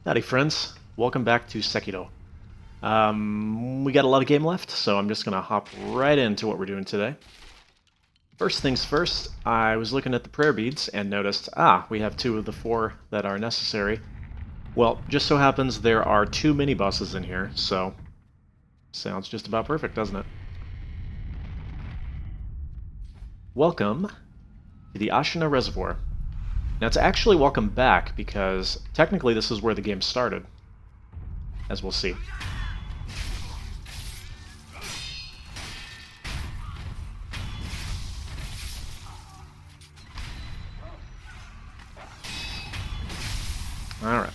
Howdy friends, welcome back to Sekiro. We got a lot of game left, so I'm just going to hop right into what we're doing today. First things first, I was looking at the prayer beads and noticed, we have 2 of the 4 that are necessary. Well, just so happens there are 2 mini-bosses in here, so sounds just about perfect, doesn't it? Welcome to the Ashina Reservoir. Now, it's actually welcome back, because technically this is where the game started, as we'll see. Alright.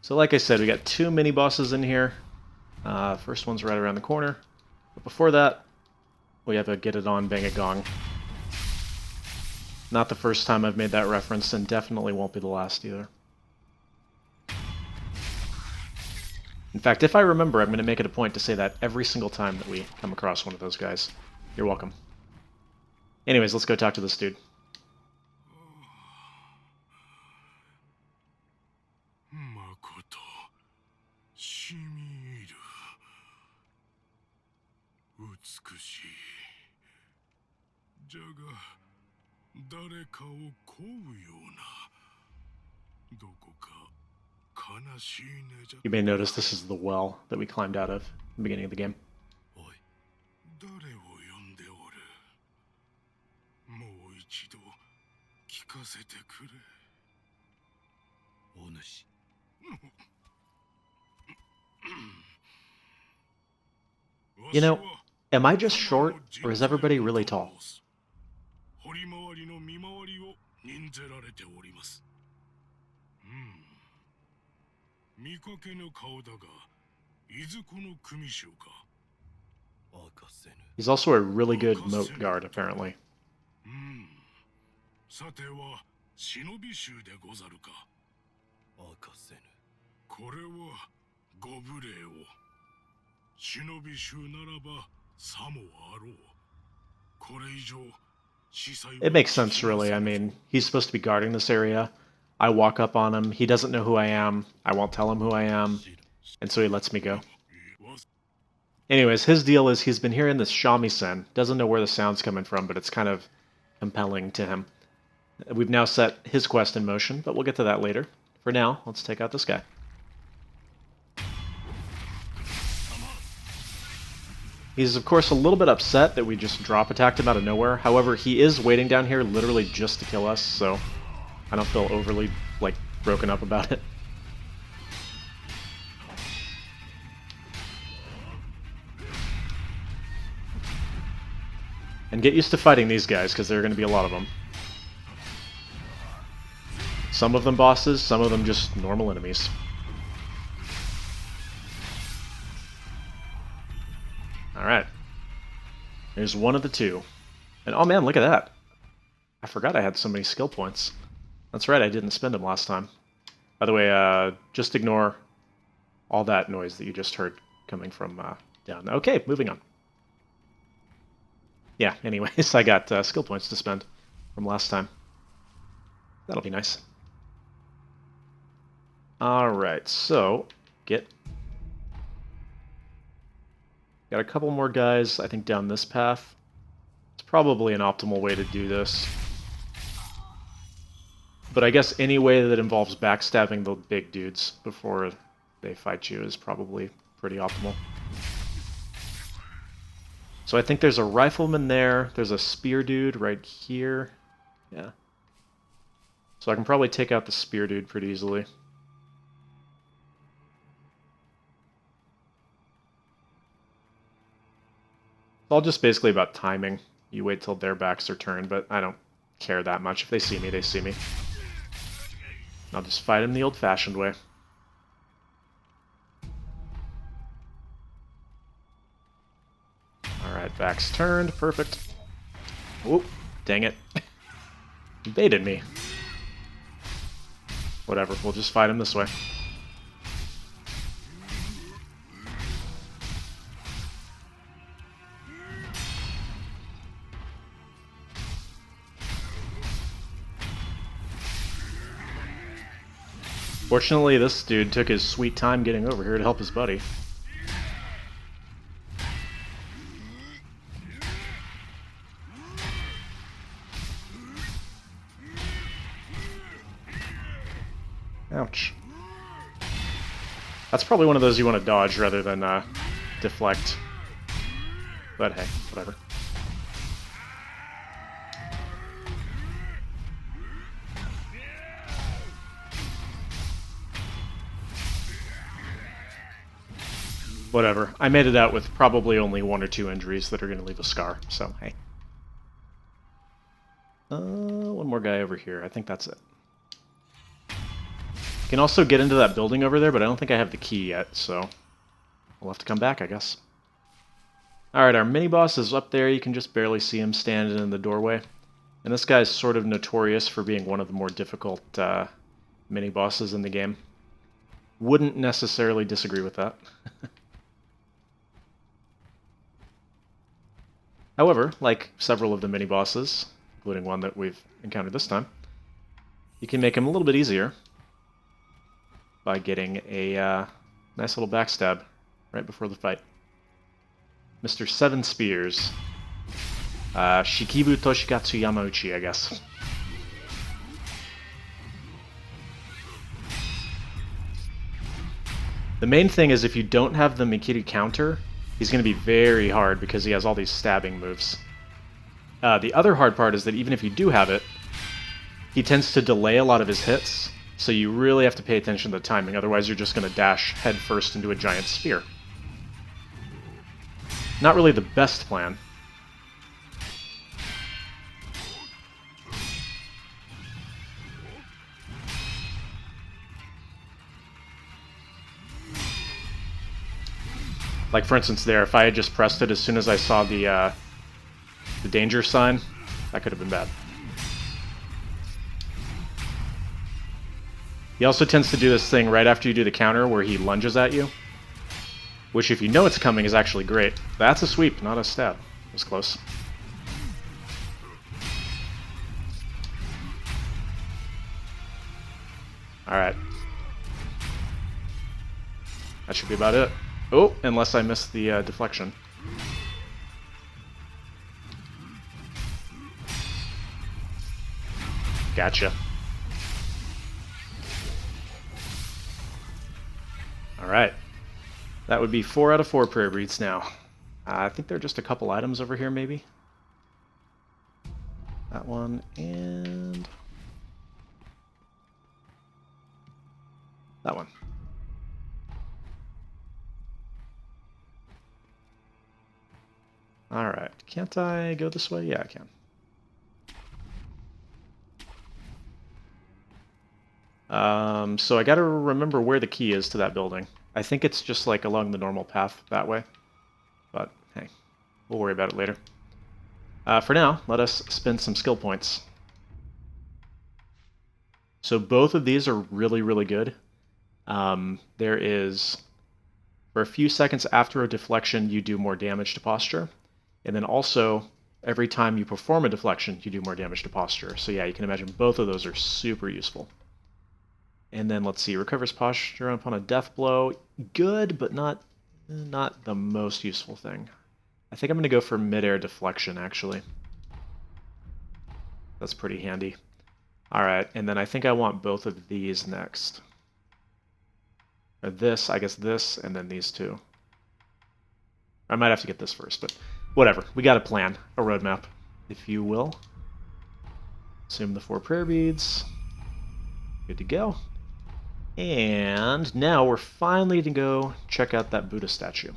So like I said, we got 2 mini-bosses in here. First one's right around the corner. But before that, we have a Get It On, Bang It Gong. Not the first time I've made that reference, and definitely won't be the last either. In fact, if I remember, I'm going to make it a point to say that every single time that we come across one of those guys. You're welcome. Anyways, let's go talk to this dude. 誰かを乞うようなどこか悲しいねじゃ You may notice this is the well that we climbed out of in the beginning of the game. おい誰を呼んでおるもう一度聞かせてくれお主 You know, am I just short, or is everybody really tall? 堀回りの見回りを任ぜられております。見かけぬ顔だが、いずこの組衆か。 He's also a really good moat guard, apparently. さては忍び衆でござるか。これはご無礼を。忍び衆ならばさもあろう。これ以上 It makes sense, really. I mean, he's supposed to be guarding this area. I walk up on him. He doesn't know who I am. I won't tell him who I am. And so he lets me go. Anyways, his deal is he's been hearing this shamisen. Doesn't know where the sound's coming from, but it's kind of compelling to him. We've now set his quest in motion, but we'll get to that later. For now, let's take out this guy. He's, of course, a little bit upset that we just drop attacked him out of nowhere. However, he is waiting down here literally just to kill us, so I don't feel overly, broken up about it. And get used to fighting these guys, because there are going to be a lot of them. Some of them bosses, some of them just normal enemies. Alright. There's one of the 2. And oh man, look at that. I forgot I had so many skill points. That's right, I didn't spend them last time. By the way, just ignore all that noise that you just heard coming from down. Okay, moving on. Yeah, anyways, I got skill points to spend from last time. That'll be nice. Alright, so get... Got a couple more guys, I think, down this path. It's probably an optimal way to do this. But I guess any way that involves backstabbing the big dudes before they fight you is probably pretty optimal. So I think there's a rifleman there. There's a spear dude right here. Yeah. So I can probably take out the spear dude pretty easily. It's all just basically about timing. You wait till their backs are turned, but I don't care that much. If they see me, they see me. I'll just fight them the old-fashioned way. Alright, back's turned. Perfect. Whoop. Dang it. He baited me. Whatever, we'll just fight him this way. Fortunately, this dude took his sweet time getting over here to help his buddy. Ouch. That's probably one of those you want to dodge rather than deflect. But hey, whatever. Whatever. I made it out with probably only 1 or 2 injuries that are going to leave a scar, so hey. One more guy over here. I think that's it. I can also get into that building over there, but I don't think I have the key yet, so we'll have to come back, I guess. Alright, our mini-boss is up there. You can just barely see him standing in the doorway. And this guy's sort of notorious for being one of the more difficult mini-bosses in the game. Wouldn't necessarily disagree with that. However, like several of the mini-bosses, including one that we've encountered this time, you can make him a little bit easier by getting a nice little backstab right before the fight. Mr. Seven Spears. Shikibu Toshikatsu Yamauchi, I guess. The main thing is if you don't have the Mikiri counter, he's going to be very hard because he has all these stabbing moves. The other hard part is that even if you do have it, he tends to delay a lot of his hits, so you really have to pay attention to the timing, otherwise you're just going to dash headfirst into a giant spear. Not really the best plan. Like for instance there, if I had just pressed it as soon as I saw the danger sign, that could have been bad. He also tends to do this thing right after you do the counter where he lunges at you, which if you know it's coming is actually great. That's a sweep, not a stab. It was close. Alright. That should be about it. Oh, unless I missed the deflection. Gotcha. Alright. That would be 4 out of 4 prayer breeds now. I think there are just a couple items over here, maybe. That one, and... that one. Alright, can't I go this way? Yeah, I can. So I gotta remember where the key is to that building. I think it's just like along the normal path that way. But hey, we'll worry about it later. For now, let us spend some skill points. So both of these are really, really good. There is, for a few seconds after a deflection, you do more damage to posture. And then also, every time you perform a deflection, you do more damage to posture. So yeah, you can imagine both of those are super useful. And then let's see, recovers posture upon a death blow. Good, but not the most useful thing. I think I'm going to go for mid-air deflection, actually. That's pretty handy. Alright, and then I think I want both of these next. Or this, I guess this, and then these two. I might have to get this first, but whatever. We got a plan, a roadmap, if you will. Assume the 4 prayer beads. Good to go. And now we're finally to go check out that Buddha statue.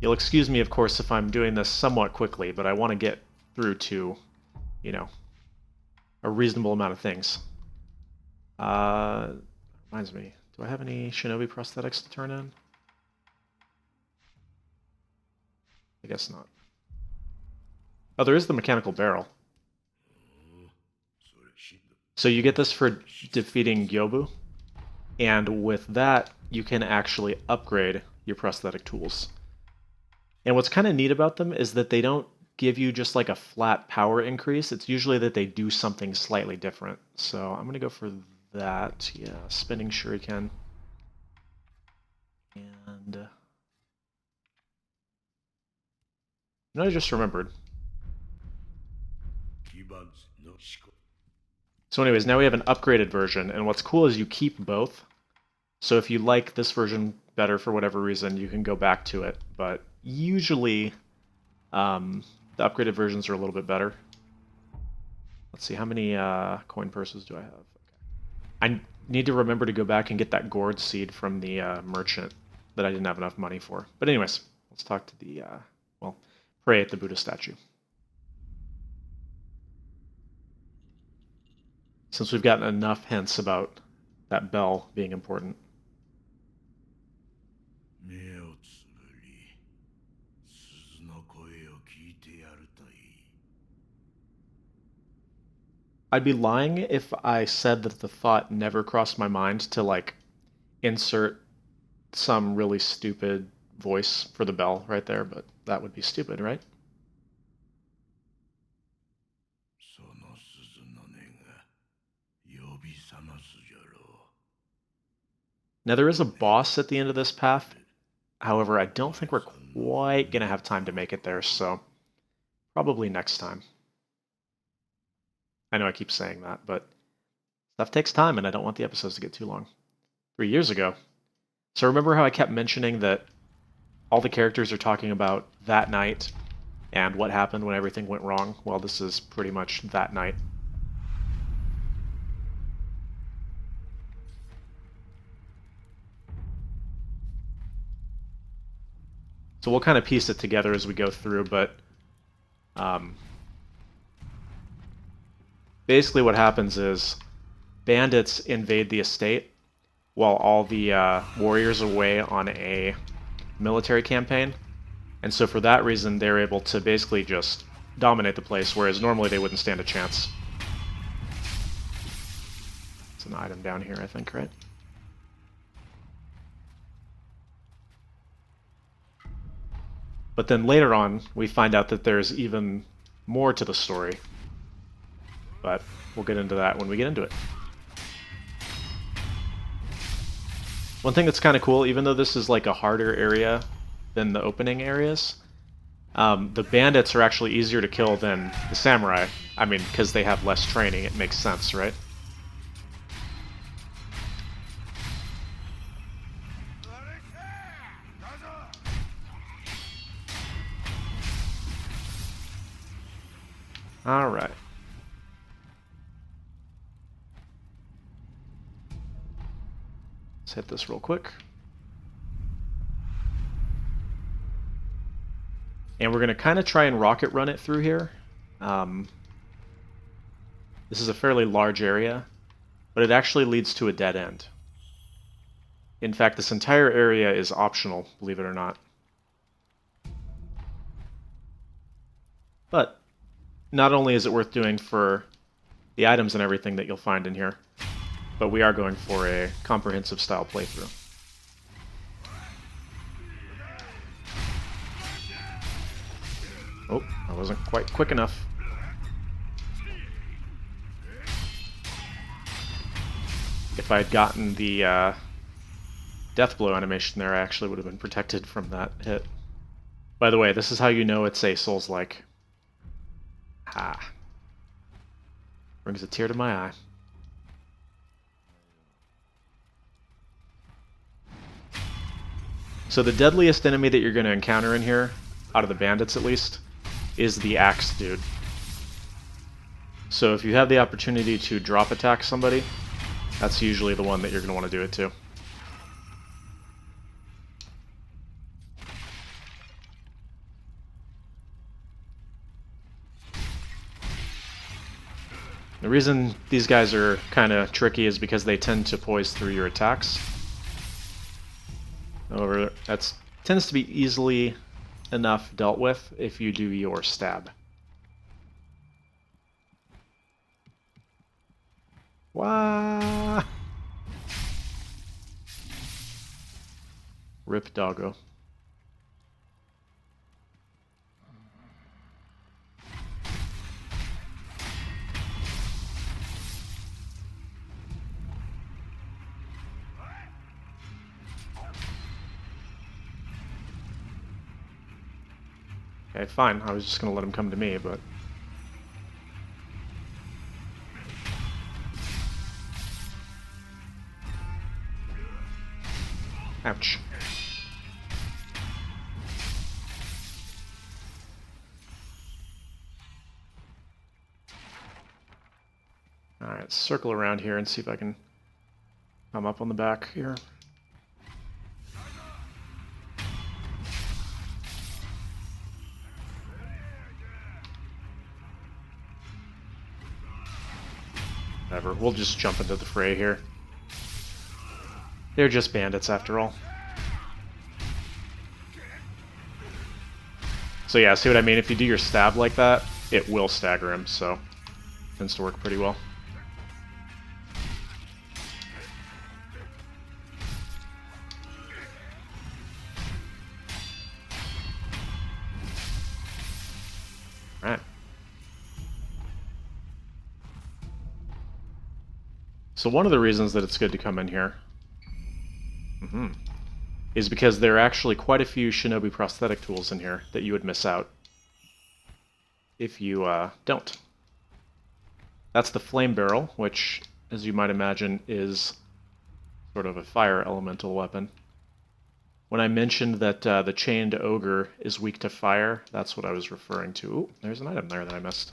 You'll excuse me, of course, if I'm doing this somewhat quickly, but I want to get through to, you know, a reasonable amount of things. Reminds me, do I have any shinobi prosthetics to turn in? I guess not. Oh, there is the mechanical barrel. So you get this for defeating Gyobu, and with that, you can actually upgrade your prosthetic tools. And what's kind of neat about them is that they don't give you just like a flat power increase. It's usually that they do something slightly different. So I'm going to go for that. Yeah, spinning shuriken. And I just remembered. So anyways, now we have an upgraded version, and what's cool is you keep both. So if you like this version better for whatever reason, you can go back to it. But usually, the upgraded versions are a little bit better. Let's see, how many coin purses do I have? Okay. I need to remember to go back and get that gourd seed from the merchant that I didn't have enough money for. But anyways, let's talk to the, well, pray at the Buddha statue. Since we've gotten enough hints about that bell being important. I'd be lying if I said that the thought never crossed my mind to, like, insert some really stupid voice for the bell right there, but that would be stupid, right? Now, there is a boss at the end of this path. However, I don't think we're quite going to have time to make it there, so probably next time. I know I keep saying that, but stuff takes time, and I don't want the episodes to get too long. 3 years ago. So remember how I kept mentioning that all the characters are talking about that night and what happened when everything went wrong? Well, this is pretty much that night. So we'll kind of piece it together as we go through, but basically what happens is bandits invade the estate while all the warriors are away on a military campaign. And so for that reason, they're able to basically just dominate the place, whereas normally they wouldn't stand a chance. It's an item down here, I think, right? But then later on, we find out that there's even more to the story. But we'll get into that when we get into it. One thing that's kind of cool, even though this is like a harder area than the opening areas, the bandits are actually easier to kill than the samurai. I mean, because they have less training, it makes sense, right? Alright. Let's hit this real quick. And we're going to kind of try and rocket run it through here. This is a fairly large area, but it actually leads to a dead end. In fact, this entire area is optional, believe it or not. But not only is it worth doing for the items and everything that you'll find in here, but we are going for a comprehensive style playthrough. Oh, I wasn't quite quick enough. If I had gotten the death blow animation there, I actually would have been protected from that hit. By the way, this is how you know it's a Souls-like. Ha. Brings a tear to my eye. So the deadliest enemy that you're going to encounter in here, out of the bandits at least, is the axe dude. So if you have the opportunity to drop attack somebody, that's usually the one that you're going to want to do it to. The reason these guys are kind of tricky is because they tend to poise through your attacks. However, that tends to be easily enough dealt with if you do your stab. Wah! Rip doggo. Okay, fine. I was just gonna let him come to me, but... Ouch. Alright, circle around here and see if I can come up on the back here. Whatever, we'll just jump into the fray here. They're just bandits after all. So yeah, see what I mean? If you do your stab like that, it will stagger him, so tends to work pretty well. Alright. So one of the reasons that it's good to come in here is because there are actually quite a few Shinobi prosthetic tools in here that you would miss out if you don't. That's the Flame Barrel, which, as you might imagine, is sort of a fire elemental weapon. When I mentioned that the Chained Ogre is weak to fire, that's what I was referring to. Ooh, there's an item there that I missed.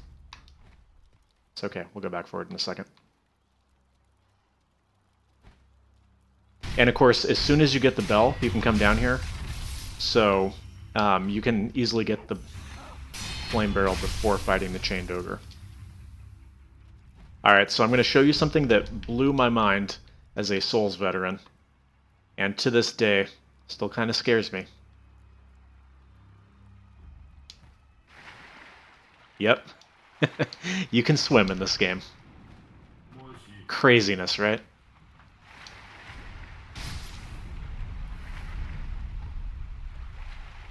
It's okay, we'll go back for it in a second. And of course, as soon as you get the bell, you can come down here. So you can easily get the Flame Barrel before fighting the Chained Ogre. Alright, so I'm going to show you something that blew my mind as a Souls veteran. And to this day, still kind of scares me. Yep. You can swim in this game. Craziness, right?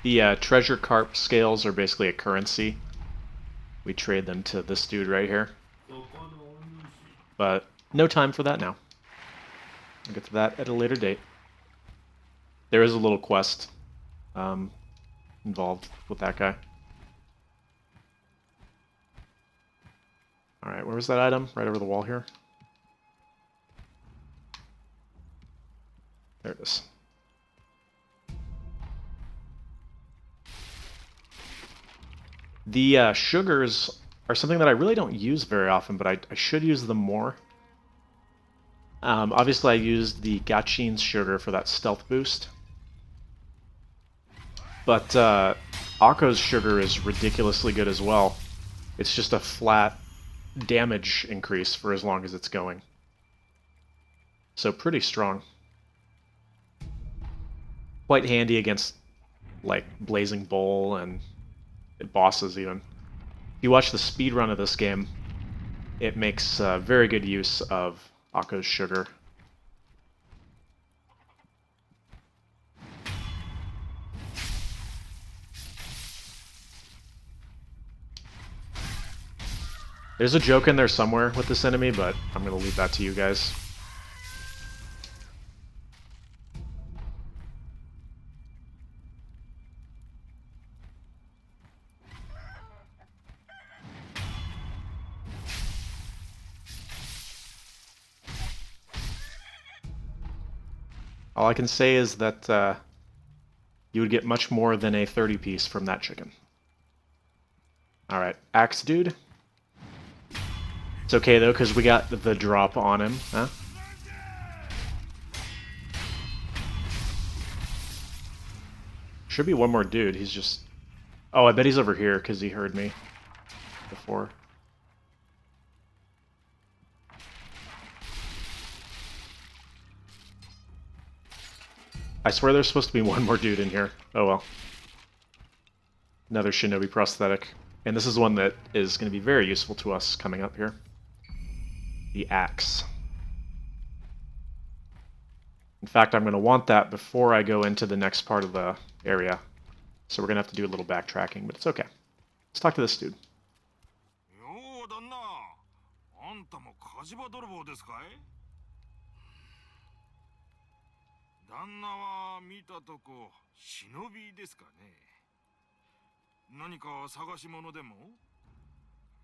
The treasure carp scales are basically a currency. We trade them to this dude right here. But no time for that now. I'll get to that at a later date. There is a little quest involved with that guy. Alright, where was that item? Right over the wall here. There it is. The sugars are something that I really don't use very often, but I should use them more. Obviously, I used the Gachin's sugar for that stealth boost. But Akko's sugar is ridiculously good as well. It's just a flat damage increase for as long as it's going. So pretty strong. Quite handy against, like, Blazing Bowl and bosses even. If you watch the speed run of this game, it makes very good use of Akko's sugar. There's a joke in there somewhere with this enemy, but I'm going to leave that to you guys. All I can say is that you would get much more than a 30 piece from that chicken. Alright, Axe Dude. It's okay though, because we got the drop on him, huh? Should be one more dude, he's just... Oh, I bet he's over here, because he heard me before. I swear there's supposed to be one more dude in here. Oh well. Another Shinobi prosthetic. And this is one that is going to be very useful to us coming up here. The axe. In fact, I'm going to want that before I go into the next part of the area. So we're going to have to do a little backtracking, but it's okay. Let's talk to this dude. 何か探し物でも？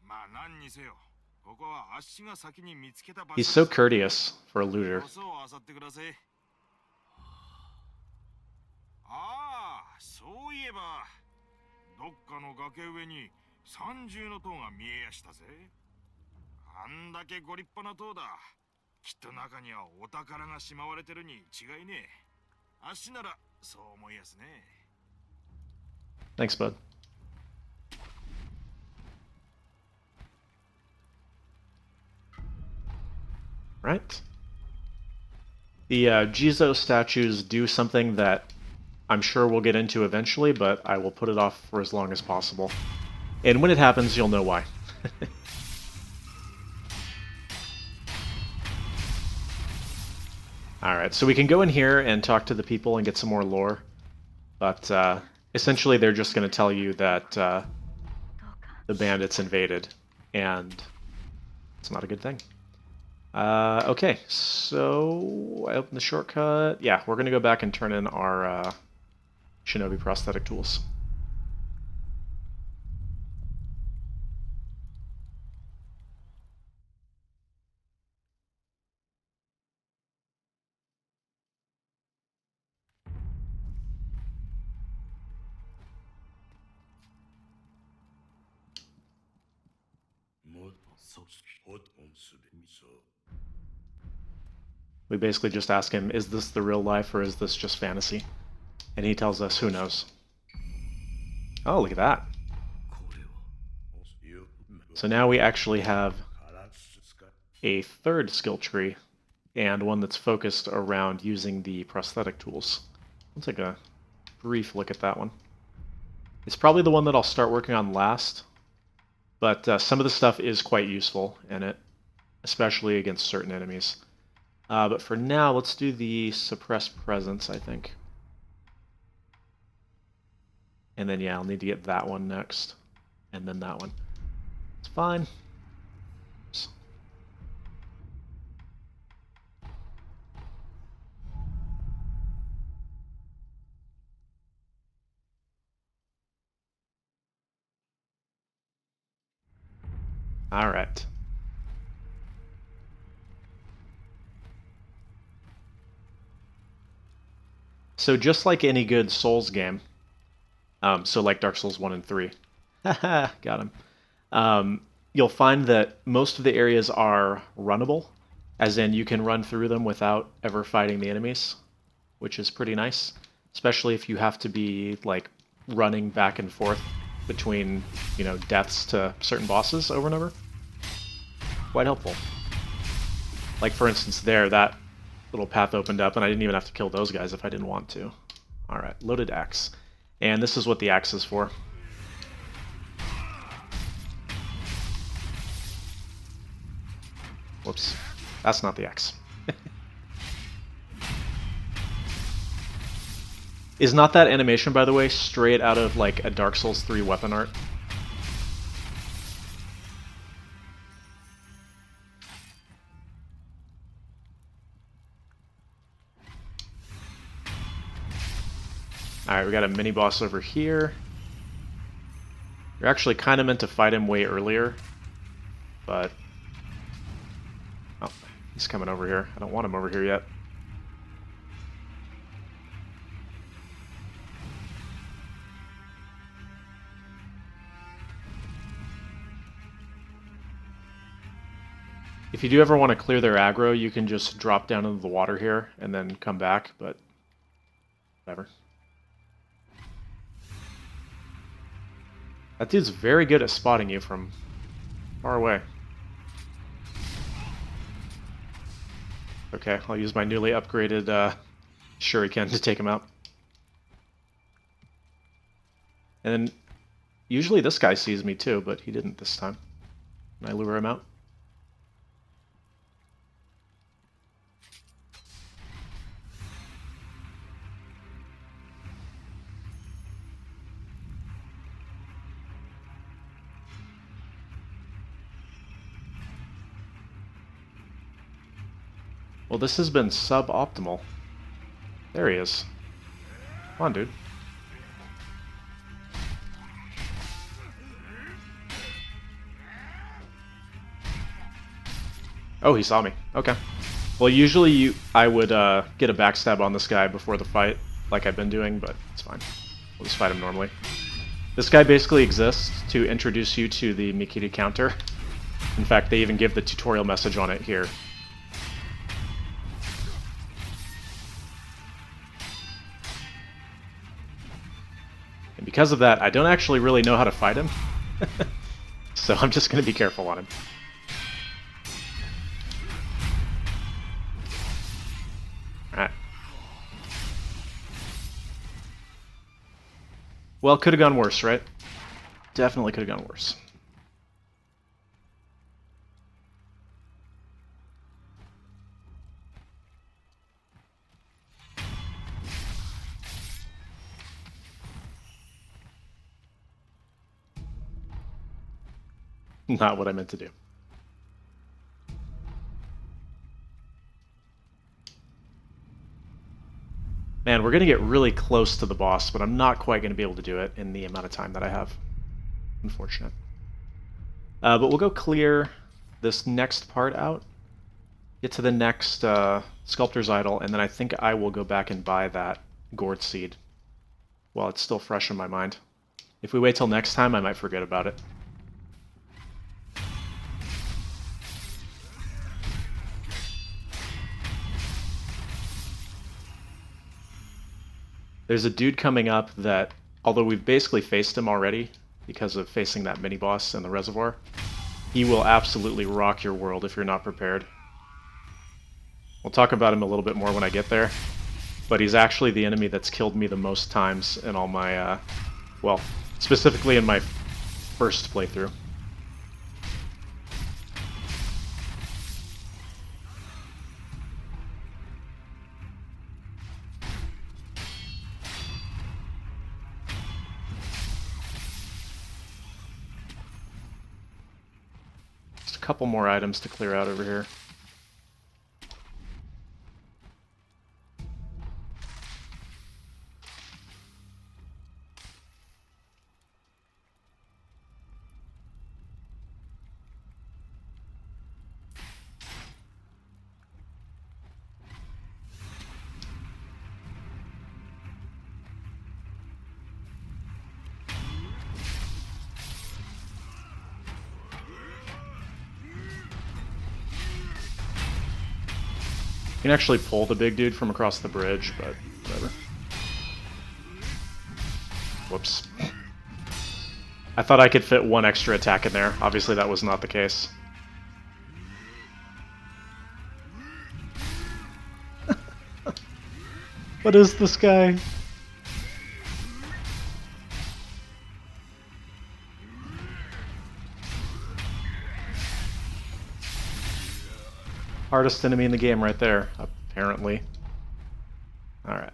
まあ何にせよ、ここはあっしが先に見つけた場所 He's so courteous for a looter. そう漁ってください。ああ、そういえば、どっかの崖上に三重の塔が見えやしたぜ。あんだけご立派な塔だ。きっと中にはお宝がしまわれてるに違いねえ。あっしならそう思いやすね。Thanks, bud. Right. The Jizo statues do something that I'm sure we'll get into eventually, but I will put it off for as long as possible. And when it happens, you'll know why. Alright, so we can go in here and talk to the people and get some more lore. But essentially they're just going to tell you that the bandits invaded, and it's not a good thing. Okay, so I opened the shortcut. Yeah, we're going to go back and turn in our Shinobi prosthetic tools. We basically just ask him, is this the real life or is this just fantasy? And he tells us, who knows. Oh, look at that. So now we actually have a third skill tree, and one that's focused around using the prosthetic tools. Let's take a brief look at that one. It's probably the one that I'll start working on last, but some of the stuff is quite useful in it, especially against certain enemies. But for now, let's do the suppress presence, I think. And then, yeah, I'll need to get that one next. And then that one. It's fine. Oops. All right. So just like any good Souls game, so like Dark Souls 1 and 3, haha, got him. You'll find that most of the areas are runnable, as in you can run through them without ever fighting the enemies, which is pretty nice, especially if you have to be like running back and forth between, you know, deaths to certain bosses over and over. Quite helpful. Like for instance there, that little path opened up and I didn't even have to kill those guys if I didn't want to. Alright, loaded axe. And this is what the axe is for. Whoops. That's not the axe. Is not that animation, by the way, straight out of like a Dark Souls 3 weapon art? Alright, we got a mini-boss over here. You're actually kind of meant to fight him way earlier, but... Oh, he's coming over here. I don't want him over here yet. If you do ever want to clear their aggro, you can just drop down into the water here and then come back, but whatever. That dude's very good at spotting you from far away. Okay, I'll use my newly upgraded shuriken to take him out. And then usually this guy sees me too, but he didn't this time. Can I lure him out? Well, this has been suboptimal. There he is. Come on, dude. Oh, he saw me. Okay. Well, usually I would get a backstab on this guy before the fight, like I've been doing, but it's fine. We'll just fight him normally. This guy basically exists to introduce you to the Mikiri counter. In fact, they even give the tutorial message on it here. And because of that, I don't actually really know how to fight him. So I'm just going to be careful on him. Alright. Well, could have gone worse, right? Definitely could have gone worse. Not what I meant to do. Man, we're going to get really close to the boss, but I'm not quite going to be able to do it in the amount of time that I have. Unfortunate. But we'll go clear this next part out, get to the next Sculptor's Idol, and then I think I will go back and buy that Gourd Seed while it's still fresh in my mind. If we wait till next time, I might forget about it. There's a dude coming up that, although we've basically faced him already because of facing that mini-boss in the reservoir, he will absolutely rock your world if you're not prepared. We'll talk about him a little bit more when I get there, but he's actually the enemy that's killed me the most times in all my, well, specifically in my first playthrough. Couple more items to clear out over here. You can actually pull the big dude from across the bridge, but whatever. Whoops. I thought I could fit one extra attack in there. Obviously that was not the case. What is this guy? Hardest enemy in the game right there, apparently. Alright.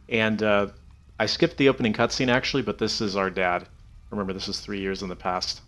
And I skipped the opening cutscene actually, but this is our dad. Remember, this is 3 years in the past.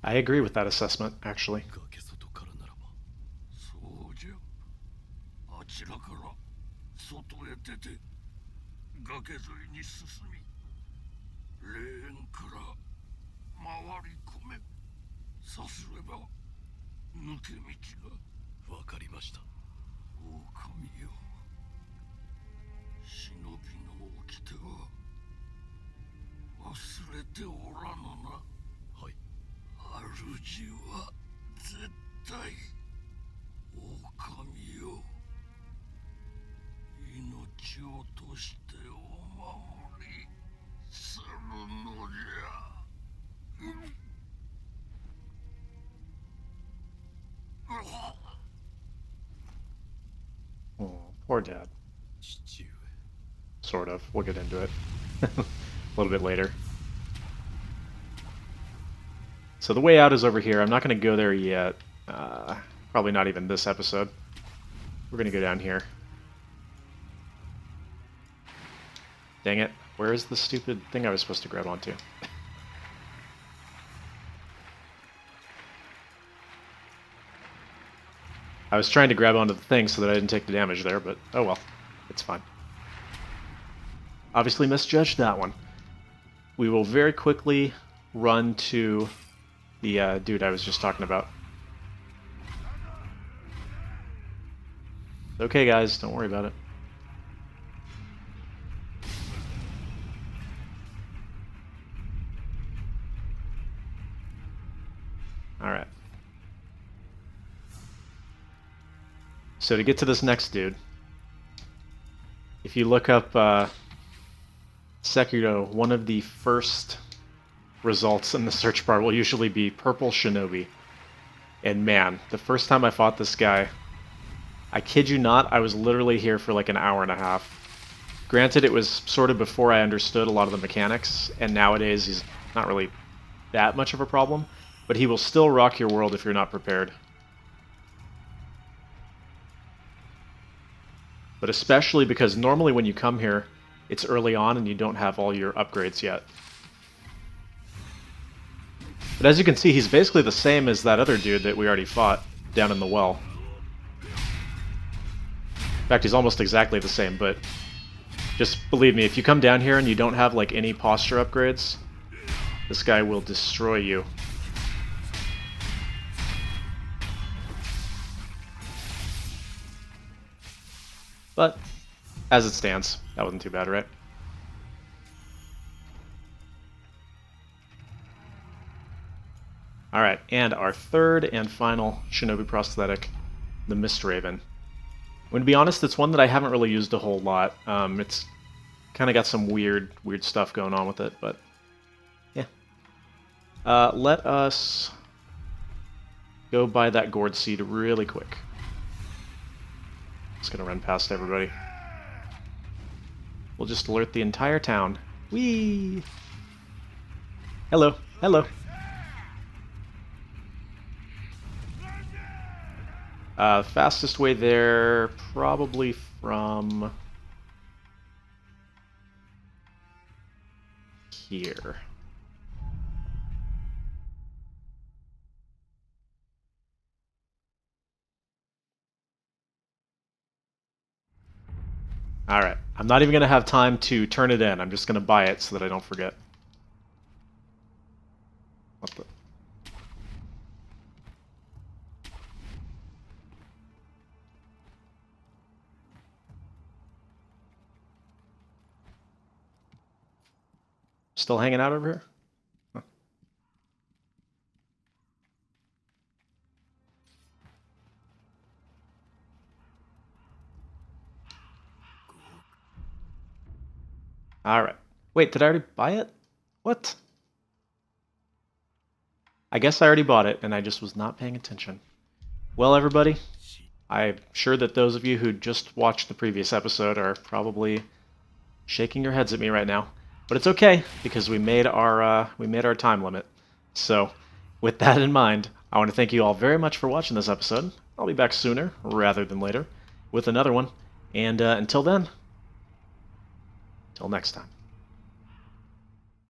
I agree with that assessment, actually. 主は絶対狼よ。命をとしてお守りするのじゃ。Oh, poor dad. Sort of. We'll get into it a little bit later. So the way out is over here. I'm not going to go there yet. Probably not even this episode. We're going to go down here. Dang it. Where is the stupid thing I was supposed to grab onto? I was trying to grab onto the thing so that I didn't take the damage there, but oh well. It's fine. Obviously misjudged that one. We will very quickly run to the dude I was just talking about. Okay, guys, don't worry about it. Alright. So to get to this next dude, if you look up Sekiro, one of the first results in the search bar will usually be Purple Shinobi. And man, the first time I fought this guy, I kid you not, I was literally here for like an hour and a half. Granted, it was sort of before I understood a lot of the mechanics, and nowadays he's not really that much of a problem, but he will still rock your world if you're not prepared. But especially because normally when you come here, it's early on and you don't have all your upgrades yet. But as you can see, he's basically the same as that other dude that we already fought down in the well. In fact, he's almost exactly the same, but just believe me, if you come down here and you don't have like any posture upgrades, this guy will destroy you. But as it stands, that wasn't too bad, right? Alright, and our third and final Shinobi prosthetic, the Mist Raven. When to be honest, it's one that I haven't really used a whole lot. It's kind of got some weird stuff going on with it, but yeah. Let us go buy that gourd seed really quick. Just gonna run past everybody. We'll just alert the entire town. Whee! Hello, hello. Fastest way there, probably from here. Alright, I'm not even going to have time to turn it in. I'm just going to buy it so that I don't forget. What the... Still hanging out over here? Huh. Alright. Wait, did I already buy it? What? I guess I already bought it, and I just was not paying attention. Well, everybody, I'm sure that those of you who just watched the previous episode are probably shaking your heads at me right now. But it's okay, because we made our time limit. So, with that in mind, I want to thank you all very much for watching this episode. I'll be back sooner, rather than later, with another one. And until then, till next time.